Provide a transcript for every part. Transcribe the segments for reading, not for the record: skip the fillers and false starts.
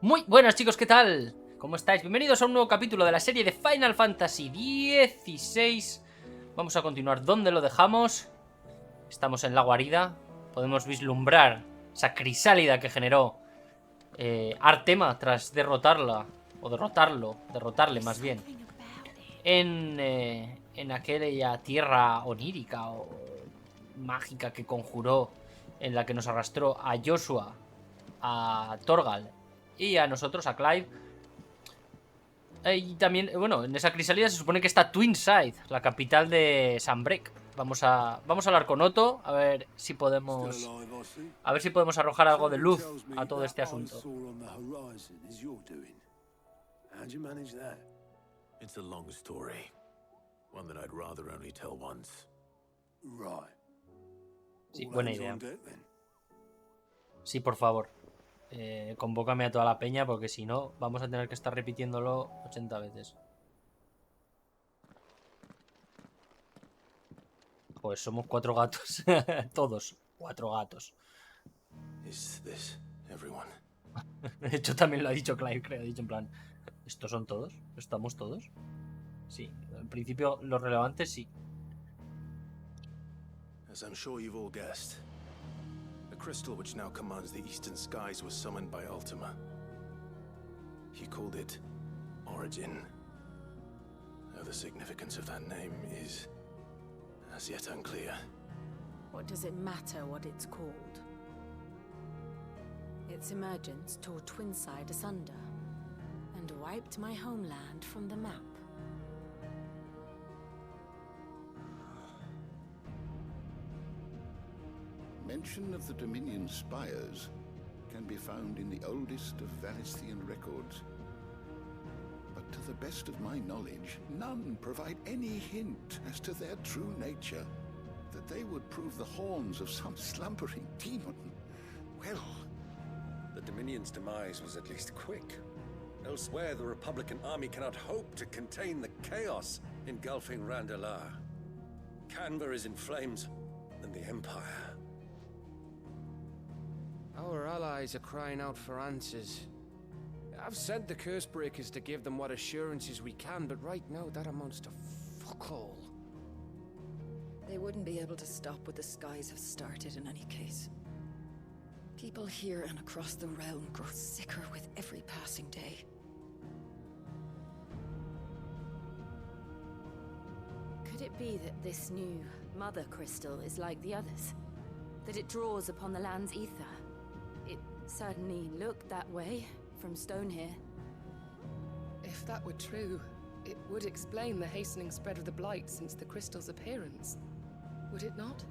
Muy buenas chicos, ¿qué tal? ¿Cómo estáis? Bienvenidos a un nuevo capítulo de la serie de Final Fantasy XVI. Vamos a continuar donde lo dejamos. Estamos en la guarida. Podemos vislumbrar esa crisálida que generó Artema tras derrotarla. O derrotarle más bien. En aquella tierra onírica o mágica que conjuró, en la que nos arrastró a Joshua, a Torgal y a nosotros, a Clive. Y también, bueno, en esa crisálida se supone que está Twinside, la capital de Sunbreak. Vamos a hablar con Otto, a ver si podemos arrojar algo de luz a todo este asunto. Sí, buena idea. Sí, por favor. Convócame a toda la peña, porque si no vamos a tener que estar repitiéndolo 80 veces. Pues somos 4 gatos. Todos 4 gatos. De hecho también lo ha dicho Clive, creo. Ha dicho en plan, ¿estos son todos? ¿Estamos todos? Sí, en principio los relevantes sí. As I'm sure you've all guessed, the crystal which now commands the eastern skies was summoned by Ultima. He called it Origin. Though the significance of that name is as yet unclear. What does it matter what it's called? Its emergence tore Twinside asunder and wiped my homeland from the map. Mention of the Dominion spires can be found in the oldest of Valisthian records. But to the best of my knowledge, none provide any hint as to their true nature. That they would prove the horns of some slumbering demon. Well, the Dominion's demise was at least quick. Elsewhere, the Republican army cannot hope to contain the chaos engulfing Randalar. Canva is in flames, and the Empire. Our allies are crying out for answers. I've sent the curse breakers to give them what assurances we can, but right now that amounts to fuck all. They wouldn't be able to stop what the skies have started in any case. People here and across the realm grow sicker with every passing day. Could it be that this new mother crystal is like the others? That it draws upon the land's ether? It certainly looked that way from stone here. If that were true, it would explain the hastening spread of the blight since the crystal's appearance. Would it not?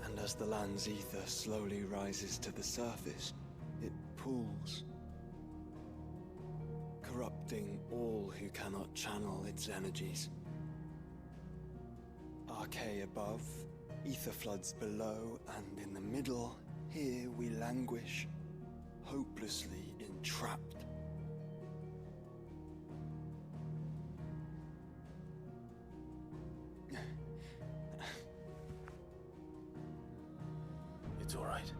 And as the land's ether slowly rises to the surface, it pools, corrupting all who cannot channel its energies. Archay above, ether floods below, and in the middle, here we languish, hopelessly entrapped. It's all right.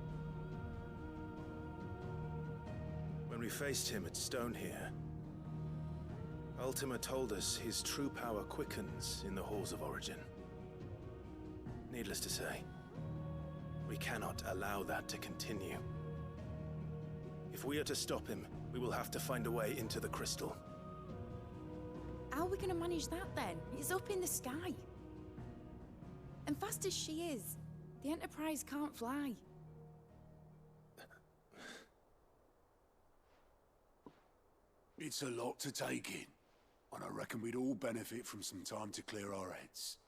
When we faced him at Stone here, Ultima told us his true power quickens in the halls of Origin. Needless to say, we cannot allow that to continue. If we are to stop him, we will have to find a way into the crystal. How are we going to manage that then? It's up in the sky. And fast as she is, the Enterprise can't fly. It's a lot to take in, and I reckon we'd all benefit from some time to clear our heads.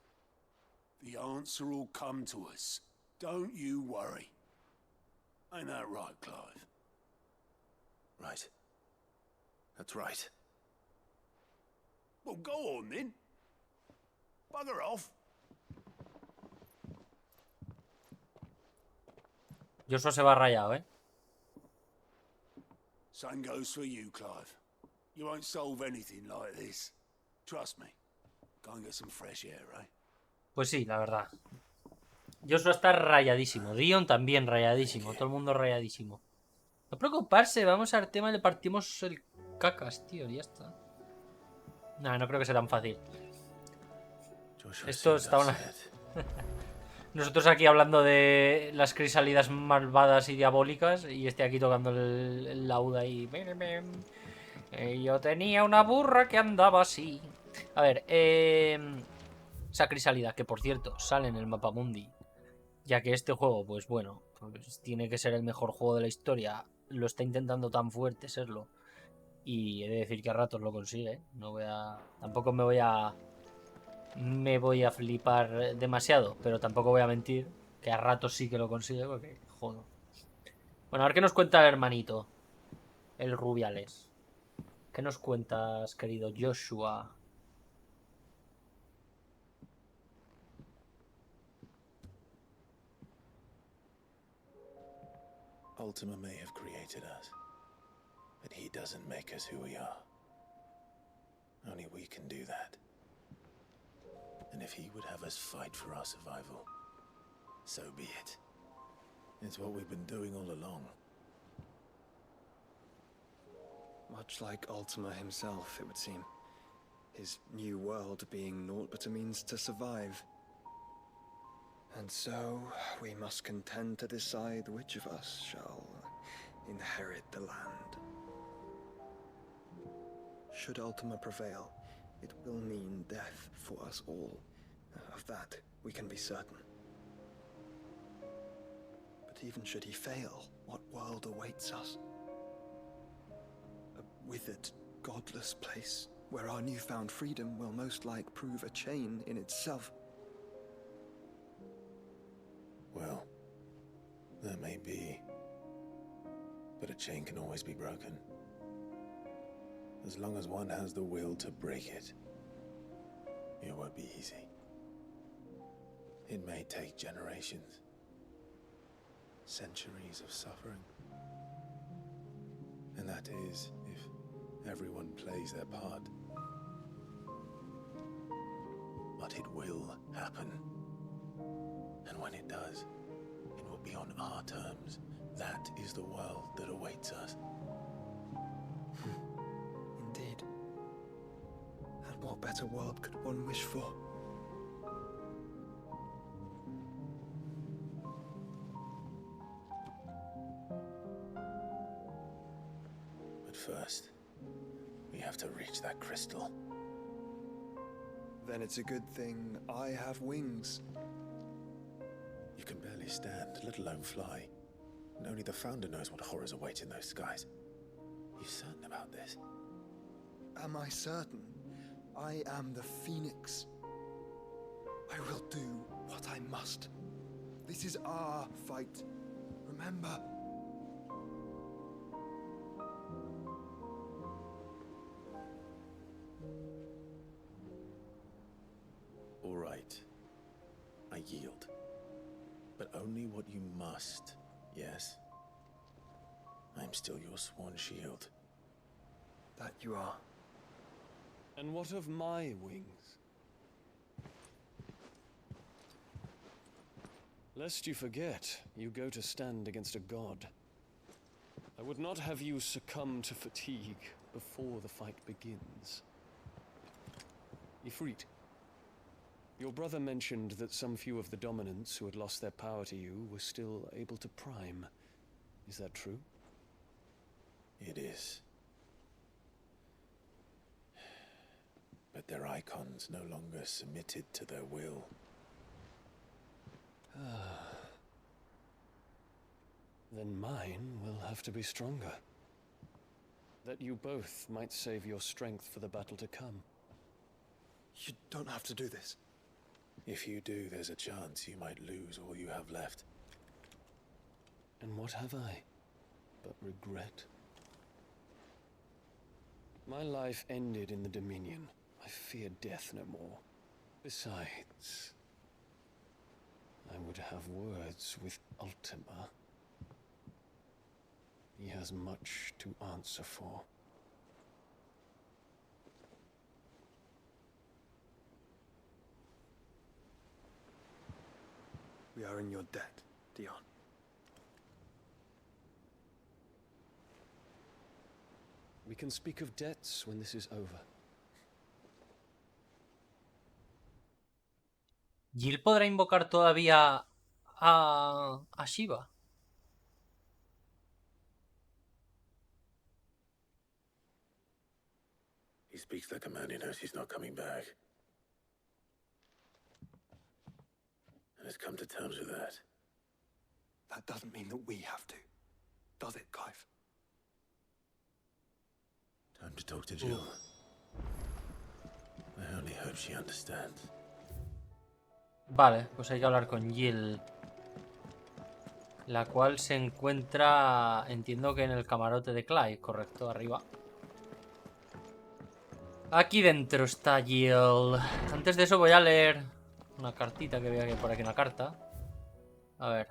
The answer will come to us. Don't you worry. Ain't that right, Clive? Right. That's right. Well, go on then. Bugger off. Joshua se va rayado, ¿eh? Same goes for you, Clive. You won't solve anything like this. Trust me. Go and get some fresh air, eh? Pues sí, la verdad. Joshua está rayadísimo. Dion también rayadísimo. Todo el mundo rayadísimo. No preocuparse, vamos al tema y le partimos el cacas, tío, y ya está. Nah, no creo que sea tan fácil. Esto está nosotros aquí hablando de las crisalidas malvadas y diabólicas y este aquí tocando el laúd ahí. Yo tenía una burra que andaba así. A ver, esa crisálida, que por cierto sale en el mapa mundi, ya que este juego, pues bueno, pues tiene que ser el mejor juego de la historia. Lo está intentando tan fuerte serlo. Y he de decir que a ratos lo consigue. No voy a. Tampoco me voy a flipar demasiado, pero tampoco voy a mentir que a ratos sí que lo consigue porque jodo. Bueno, a ver qué nos cuenta el hermanito, el Rubiales. ¿Qué nos cuentas, querido Joshua? Ultima may have created us, but he doesn't make us who we are. Only we can do that. And if he would have us fight for our survival, so be it. It's what we've been doing all along. Much like Ultima himself, it would seem. His new world being naught but a means to survive. And so, we must contend to decide which of us shall inherit the land. Should Ultima prevail, it will mean death for us all. Of that, we can be certain. But even should he fail, what world awaits us? A withered, godless place, where our newfound freedom will most like prove a chain in itself. Well, that may be. But a chain can always be broken. As long as one has the will to break it. It won't be easy. It may take generations. Centuries of suffering. And that is if everyone plays their part. But it will happen. And when it does, it will be on our terms. That is the world that awaits us. Indeed. And what better world could one wish for? But first, we have to reach that crystal. Then it's a good thing I have wings. You can barely stand, let alone fly. And only the Founder knows what horrors await in those skies. You certain about this? Am I certain? I am the Phoenix. I will do what I must. This is our fight. Remember. All right. I yield. But only what you must, yes? I'm still your sworn shield. That you are. And what of my wings? Lest you forget, you go to stand against a god. I would not have you succumb to fatigue before the fight begins. Ifrit, your brother mentioned that some few of the dominants who had lost their power to you were still able to prime. Is that true? It is. But their icons no longer submitted to their will. Then mine will have to be stronger. That you both might save your strength for the battle to come. You don't have to do this. If you do, there's a chance you might lose all you have left. And what have I but regret? My life ended in the Dominion. I fear death no more. Besides, I would have words with Ultima. He has much to answer for. We are in your debt, Dion. We can speak of debts when this is over. ¿Jill podrá invocar todavía a Shiva? He speaks like a man who knows he's not coming back. And has come to terms with that. That doesn't mean that we have to, does it, Clive? Time to talk to Jill. I only hope she understands. Vale, pues hay que hablar con Jill. La cual se encuentra, entiendo que en el camarote de Clive, correcto, arriba. Aquí dentro está Jill. Antes de eso voy a leer una cartita que veo aquí por aquí, una carta. A ver.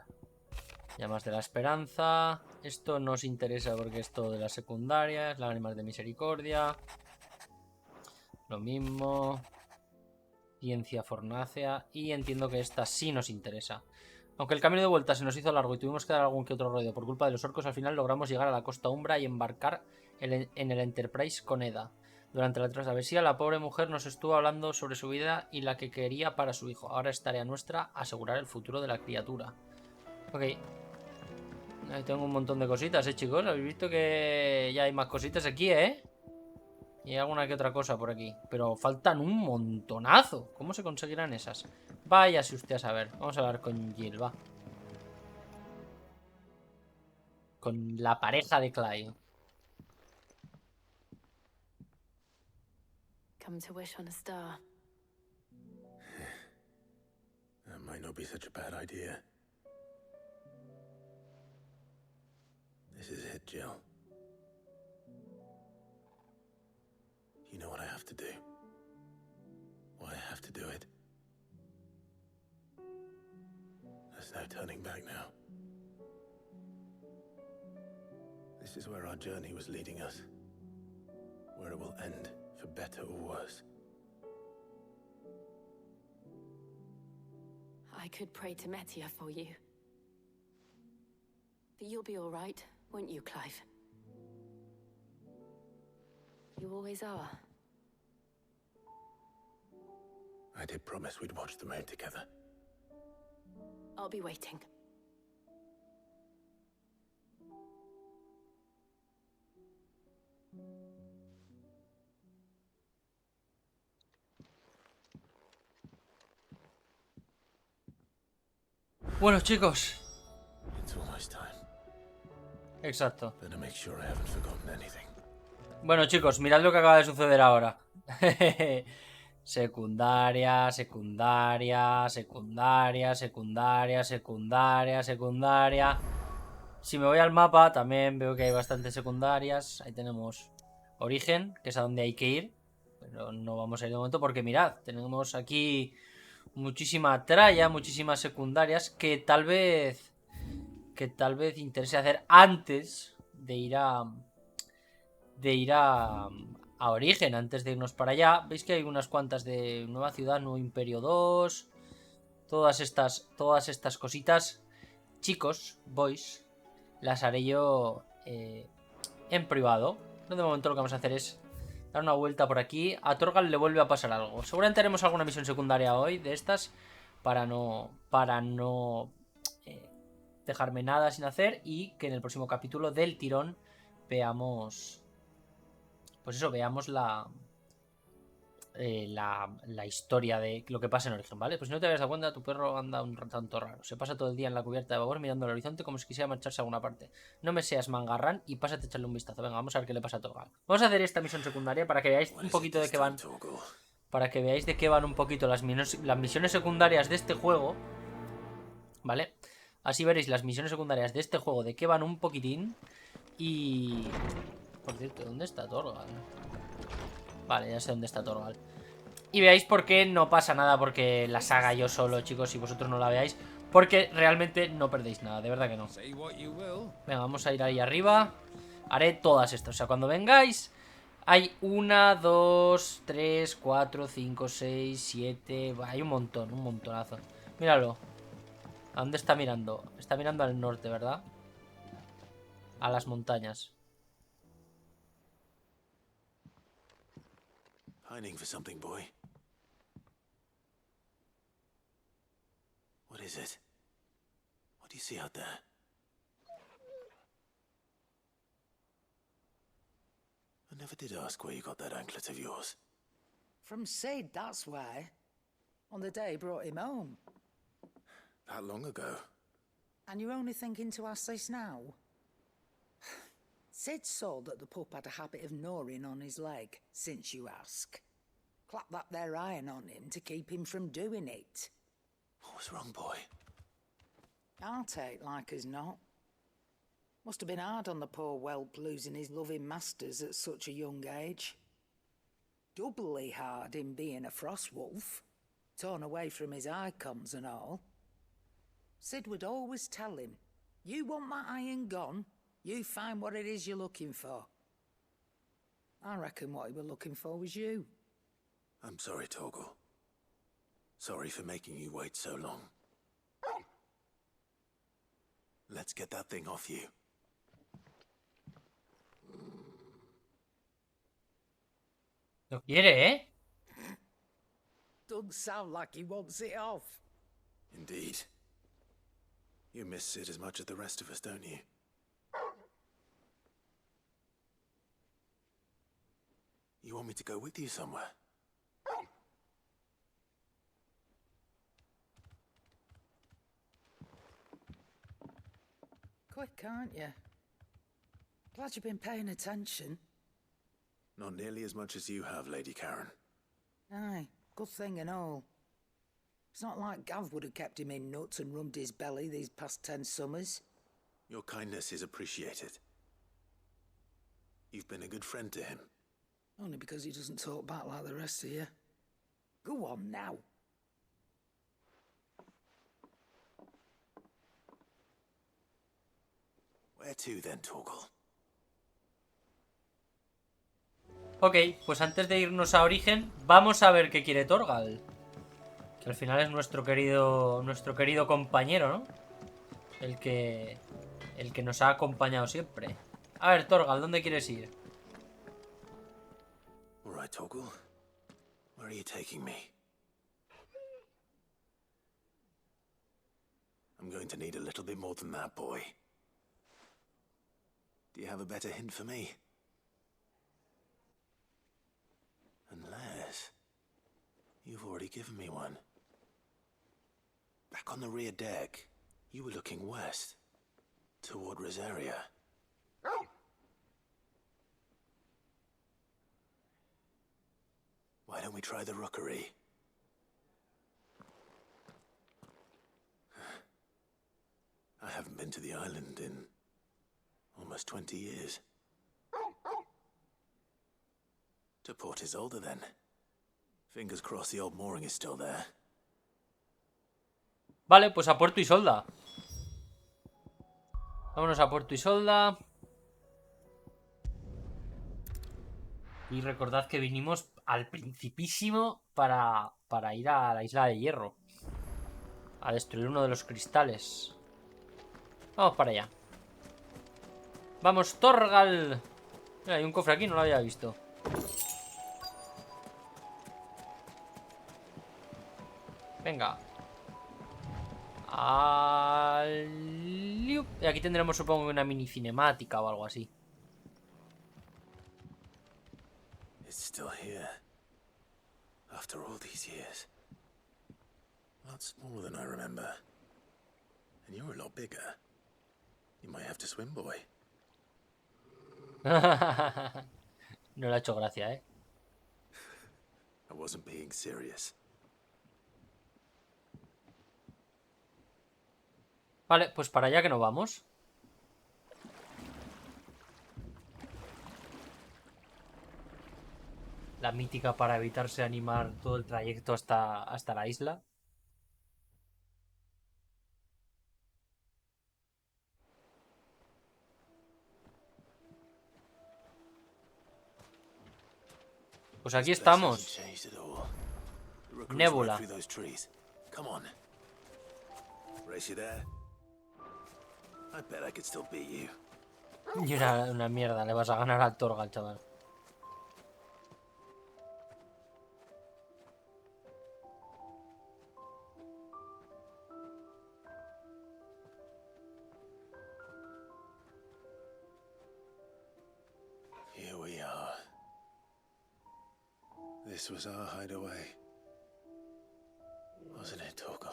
Llamas de la esperanza. Esto no os interesa porque es todo de las secundarias. Lágrimas de misericordia. Lo mismo. Ciencia fornácea. Y entiendo que esta sí nos interesa. Aunque el camino de vuelta se nos hizo largo y tuvimos que dar algún que otro rodeo por culpa de los orcos, al final logramos llegar a la Costa Umbra y embarcar en el Enterprise con Eda. Durante la travesía, la pobre mujer nos estuvo hablando sobre su vida y la que quería para su hijo. Ahora es tarea nuestra asegurar el futuro de la criatura. Ok. Ahí tengo un montón de cositas, chicos. Habéis visto que ya hay más cositas aquí, Y hay alguna que otra cosa por aquí. Pero faltan un montonazo. ¿Cómo se conseguirán esas? Váyase usted a saber. Vamos a hablar con Jill, va. Con la pareja de Clive. Come to wish on a star. That might not be such a bad idea. This is it, Jill. You know what I have to do. Why I have to do it. There's no turning back now. This is where our journey was leading us. Where it will end, for better or worse. I could pray to Metia for you. But you'll be all right, won't you, Clive? You always are. I did promise we'd watch the moon together. I'll be waiting. Bueno, chicos. It's almost time. Exacto. Better make sure I haven't forgotten anything. Bueno, chicos, mirad lo que acaba de suceder ahora. Secundaria, secundaria, secundaria, secundaria, secundaria, secundaria. Si me voy al mapa, también veo que hay bastantes secundarias. Ahí tenemos origen, que es a donde hay que ir. Pero no vamos a ir de momento porque mirad, tenemos aquí muchísima tralla, muchísimas secundarias que tal vez interese hacer antes de ir a origen, antes de irnos para allá. Veis que hay unas cuantas de Nueva Ciudad, Nuevo Imperio 2, todas estas cositas, chicos, boys, las haré yo en privado. De momento lo que vamos a hacer es dar una vuelta por aquí. A Torgal le vuelve a pasar algo. Seguramente haremos alguna misión secundaria hoy de estas para no dejarme nada sin hacer y que en el próximo capítulo del tirón veamos, pues eso, veamos la historia de lo que pasa en origen, ¿vale? Pues si no te habías dado cuenta, tu perro anda un tanto raro. Se pasa todo el día en la cubierta de babor mirando al horizonte como si quisiera marcharse a alguna parte. No me seas mangarrán y pásate a echarle un vistazo. Venga, vamos a ver qué le pasa a Torgal. Vamos a hacer esta misión secundaria para que veáis un poquito de qué van. Para que veáis de qué van un poquito las misiones secundarias de este juego, ¿vale? Así veréis las misiones secundarias de este juego, de qué van un poquitín. Y... por cierto, ¿dónde está Torgal? Vale, ya sé dónde está Torgal. Y veáis por qué no pasa nada, porque la saga yo solo, chicos, y vosotros no la veáis, porque realmente no perdéis nada, de verdad que no. Venga, vamos a ir ahí arriba. Haré todas estas, o sea, cuando vengáis hay 1, 2, 3, 4, 5, 6, 7... Hay un montón, un montonazo. Míralo. ¿A dónde está mirando? Está mirando al norte, ¿verdad? A las montañas. Pining for something, boy. What is it? What do you see out there? I never did ask where you got that anklet of yours. From Sid, that's why. On the day he brought him home. That long ago? And you're only thinking to ask this now? Sid saw that the pup had a habit of gnawing on his leg, since you ask. Clap that there iron on him to keep him from doing it. What was wrong, boy? I'll take like as not. Must have been hard on the poor whelp losing his loving masters at such a young age. Doubly hard in being a frost wolf, torn away from his icons and all. Sid would always tell him, you want that iron gone, you find what it is you're looking for. I reckon what he was looking for was you. I'm sorry, Torgal. Sorry for making you wait so long. Let's get that thing off you. ¿Lo quiere, eh? Doesn't sound like he wants it off. Indeed. You miss Sid as much as the rest of us, don't you? You want me to go with you somewhere? Quick, aren't you? Glad you've been paying attention. Not nearly as much as you have, Lady Karen. Aye, good thing and all. It's not like Gav would have kept him in nuts and rubbed his belly these past 10 summers. Your kindness is appreciated. You've been a good friend to him. Only because he doesn't talk back like the rest of you. Go on now. Where to then, Torgal? Ok, pues antes de irnos a Origen, vamos a ver qué quiere Torgal. Que al final es nuestro querido compañero, ¿no? El que nos ha acompañado siempre. A ver, Torgal, ¿dónde quieres ir? All right, Torgal. Where are you taking me? I'm going to need a little bit more than that, boy. Do you have a better hint for me? Unless you've already given me one. Back on the rear deck, you were looking west, toward Rosaria. Why don't we try the rookery? I haven't been to the island in almost 20 years. To Port Isolde, then. Fingers crossed the old mooring is still there. Vale, pues a Puerto Isolda. Vámonos a Puerto Isolda. Y recordad que vinimos al principísimo para ir a la isla de hierro. A destruir uno de los cristales. Vamos para allá. Vamos, Torgal. Mira, hay un cofre aquí, no lo había visto. Venga. Y aquí tendremos, supongo, una mini cinemática o algo así. It's still here. After all these years. A lot smaller than I remember. And you're a lot bigger. You might have to swim, boy. No le ha hecho gracia, ¿eh? I wasn't being serious. Vale, pues para allá que nos vamos. La mítica para evitarse animar todo el trayecto hasta la isla. Pues aquí estamos. Nébula. Y una mierda, le vas a ganar al Torgal, chaval. This was our hideaway. Wasn't it, Torgal?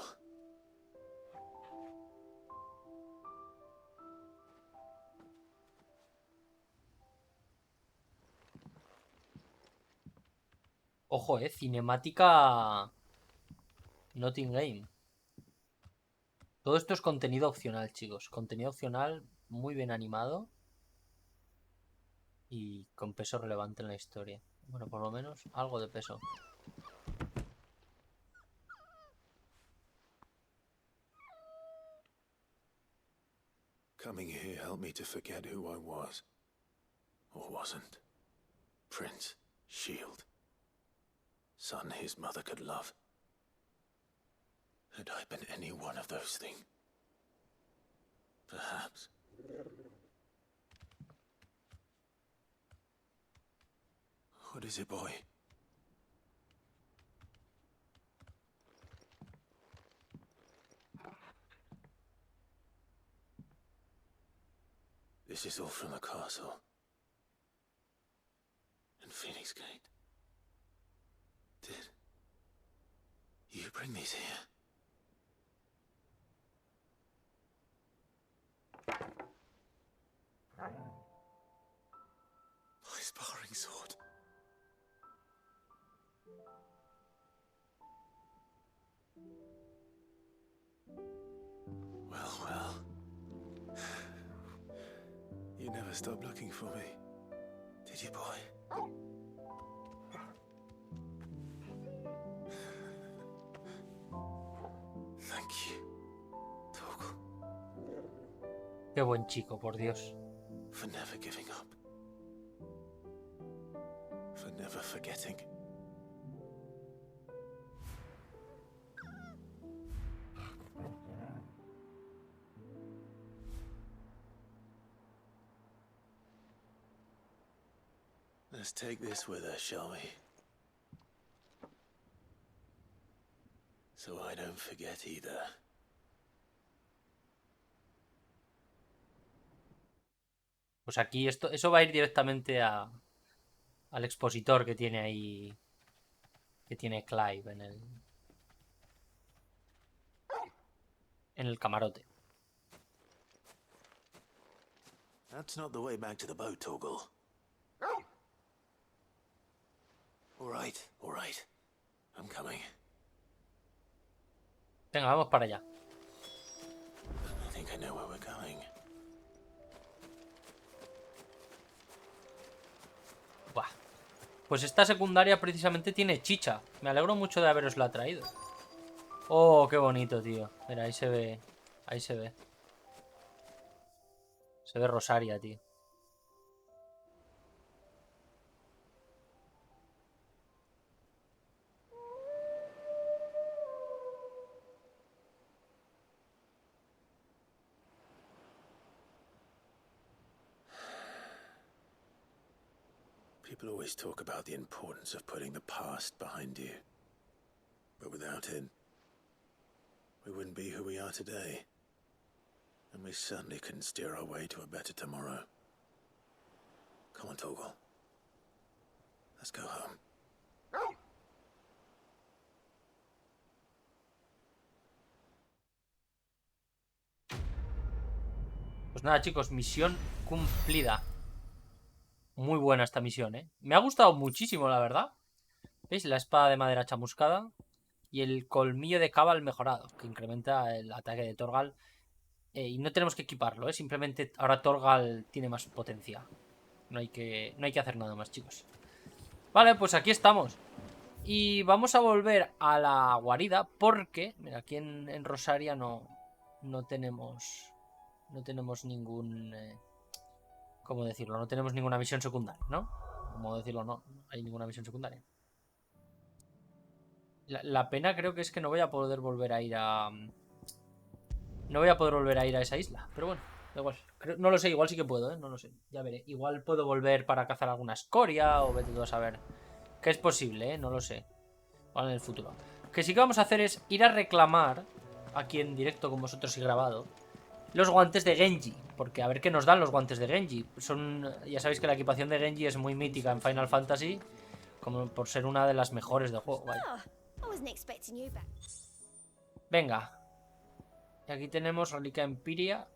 Ojo, cinemática not in game. Todo esto es contenido opcional, chicos. Contenido opcional muy bien animado y con peso relevante en la historia. Bueno, por lo menos algo de peso. Coming here helped me to forget who I was. Or wasn't. Prince, shield. Son his mother could love. Had I been any one of those things? Perhaps. What is it, boy? This is all from the castle. And Phoenix Gate. Did you bring these here? My sparring sword. Well. You never stopped looking for me, did you, boy? Thank you, Torgal. Qué buen chico, por Dios. For never giving up. For never forgetting. Let's take this with us, shall we? So I don't forget either. Pues aquí eso va a ir directamente al expositor que tiene ahí, que tiene Clive en el camarote. That's not the way back to the boat, Torgal. All right. I'm coming. Venga, vamos para allá. I think I know where we're going. Buah. Pues esta secundaria precisamente tiene chicha. Me alegro mucho de haberosla traído. Oh, qué bonito, tío. Mira, ahí se ve. Ahí se ve. Se ve Rosaria, tío. People always talk about the importance of putting the past behind you. But without it, we wouldn't be who we are today. And we certainly couldn't steer our way to a better tomorrow. Come on, Torgal. Let's go home. Pues nada, chicos, misión cumplida. Muy buena esta misión, ¿eh? Me ha gustado muchísimo, la verdad. ¿Veis? La espada de madera chamuscada y el colmillo de Cabal mejorado, que incrementa el ataque de Torgal. Y no tenemos que equiparlo, ¿eh? Simplemente ahora Torgal tiene más potencia. No hay que hacer nada más, chicos. Vale, pues aquí estamos. Y vamos a volver a la guarida porque, mira, aquí en Rosaria no tenemos ningún... ¿Cómo decirlo? No tenemos ninguna misión secundaria, ¿no? ¿Cómo decirlo? No hay ninguna misión secundaria. La pena creo que es que no voy a poder volver a ir a... No voy a poder volver a ir a esa isla. Pero bueno, da igual. No lo sé, igual sí que puedo, ¿eh? No lo sé. Ya veré. Igual puedo volver para cazar alguna escoria o vete tú a saber. Que es posible, ¿eh? No lo sé. Igual en el futuro. Lo que sí que vamos a hacer es ir a reclamar aquí en directo con vosotros y grabado los guantes de Genji, porque a ver qué nos dan los guantes de Genji. Ya sabéis que la equipación de Genji es muy mítica en Final Fantasy. como por ser una de las mejores del juego. Vaya. Venga. Y aquí tenemos Reliquia Empiria.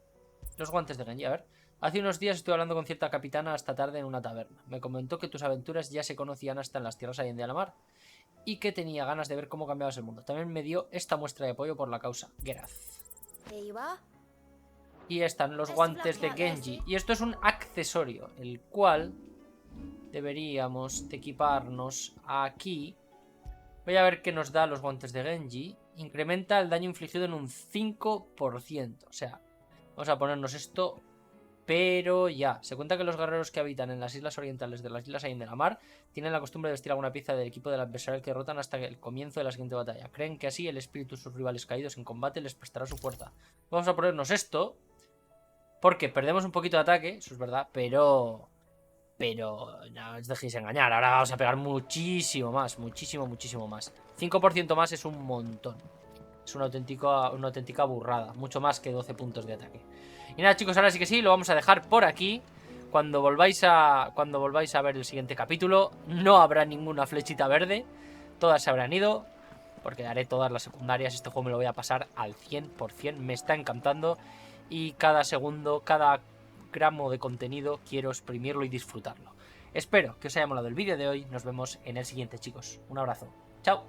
Los guantes de Genji. A ver. Hace unos días estuve hablando con cierta capitana hasta tarde en una taberna. Me comentó que tus aventuras ya se conocían hasta en las tierras allende a la mar. Y que tenía ganas de ver cómo cambiabas el mundo. También me dio esta muestra de apoyo por la causa. Geraz. Y están los guantes de Genji. Y esto es un accesorio, el cual deberíamos de equiparnos aquí. Voy a ver qué nos da los guantes de Genji. Incrementa el daño infligido en un 5%. O sea, vamos a ponernos esto, pero ya. Se cuenta que los guerreros que habitan en las islas orientales de las islas allende la mar tienen la costumbre de vestir alguna pieza del equipo del adversario que derrotan hasta el comienzo de la siguiente batalla. Creen que así el espíritu de sus rivales caídos en combate les prestará su fuerza. Vamos a ponernos esto, porque perdemos un poquito de ataque, eso es verdad, pero no os dejéis engañar. Ahora vamos a pegar muchísimo más, muchísimo más. 5% más es un montón. Es una auténtica burrada. Mucho más que 12 puntos de ataque. Y nada, chicos, ahora sí que sí, lo vamos a dejar por aquí. Cuando volváis a ver el siguiente capítulo, no habrá ninguna flechita verde. Todas se habrán ido, porque haré todas las secundarias. Este juego me lo voy a pasar al 100%. Me está encantando. Y cada segundo, cada gramo de contenido quiero exprimirlo y disfrutarlo. Espero que os haya molado el vídeo de hoy. Nos vemos en el siguiente, chicos. Un abrazo. Chao.